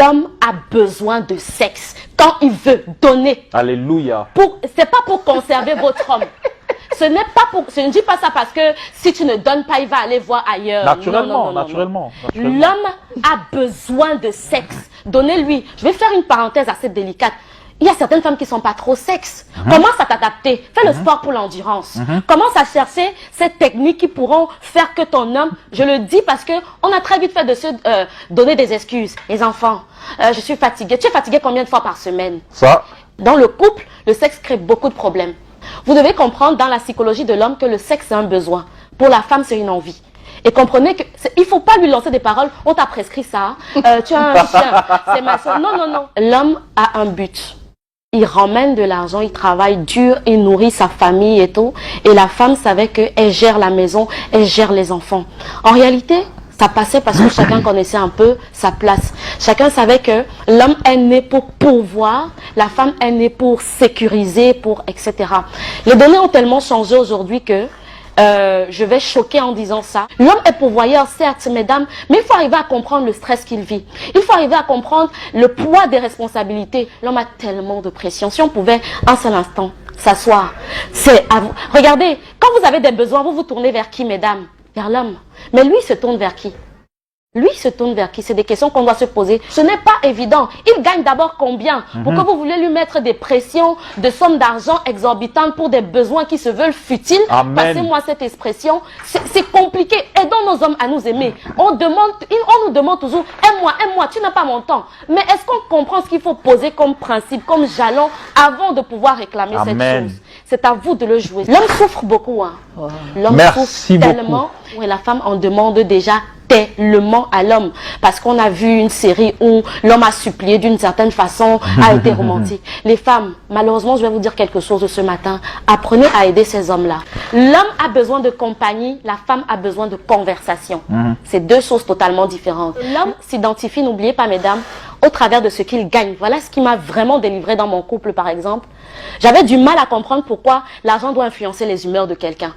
L'homme a besoin de sexe quand il veut donner. Alléluia. C'est pas pour conserver votre homme. Ce n'est pas pour. Je ne dis pas ça parce que si tu ne donnes pas, il va aller voir ailleurs. Naturellement, naturellement. L'homme a besoin de sexe. Donnez-lui. Je vais faire une parenthèse assez délicate. Il y a certaines femmes qui ne sont pas trop sexe. Commence à t'adapter. Fais le sport pour l'endurance. Commence à chercher ces techniques qui pourront faire que ton homme, je le dis parce que on a très vite fait de se donner des excuses. Les enfants, je suis fatiguée. Tu es fatigué combien de fois par semaine? Ça. Dans le couple, le sexe crée beaucoup de problèmes. Vous devez comprendre dans la psychologie de l'homme que le sexe c'est un besoin. Pour la femme, c'est une envie. Et comprenez qu'il ne faut pas lui lancer des paroles. On t'a prescrit ça. Tu as un chien. C'est ma soeur. Non, non, non. L'homme a un but. Il ramène de l'argent, il travaille dur, il nourrit sa famille et tout. Et la femme savait qu'elle gère la maison, elle gère les enfants. En réalité, ça passait parce que chacun connaissait un peu sa place. Chacun savait que l'homme est né pour pourvoir, la femme est née pour sécuriser, pour etc. Les données ont tellement changé aujourd'hui que je vais choquer en disant ça. L'homme est pourvoyeur, certes, mesdames, mais il faut arriver à comprendre le stress qu'il vit. Il faut arriver à comprendre le poids des responsabilités. L'homme a tellement de pression. Si on pouvait un seul instant s'asseoir, c'est à vous. Regardez, quand vous avez des besoins, vous vous tournez vers qui, mesdames? Vers l'homme. Mais lui se tourne vers qui? Lui se tourne vers qui? C'est des questions qu'on doit se poser. Ce n'est pas évident. Il gagne d'abord combien? Pourquoi vous voulez lui mettre des pressions, de sommes d'argent exorbitantes pour des besoins qui se veulent futiles? Passez-moi cette expression. C'est compliqué. Aidons nos hommes à nous aimer. On nous demande toujours, aime-moi, tu n'as pas mon temps. Mais est-ce qu'on comprend ce qu'il faut poser comme principe, comme jalon, avant de pouvoir réclamer cette chose? C'est à vous de le jouer. L'homme souffre beaucoup. Hein. L'homme souffre tellement. Et la femme en demande déjà tellement à l'homme. Parce qu'on a vu une série où l'homme a supplié d'une certaine façon, a été romantique. Les femmes, malheureusement, je vais vous dire quelque chose ce matin. Apprenez à aider ces hommes-là. L'homme a besoin de compagnie, la femme a besoin de conversation. C'est deux choses totalement différentes. L'homme s'identifie, n'oubliez pas, mesdames, au travers de ce qu'il gagne. Voilà ce qui m'a vraiment délivré dans mon couple, par exemple. J'avais du mal à comprendre pourquoi l'argent doit influencer les humeurs de quelqu'un.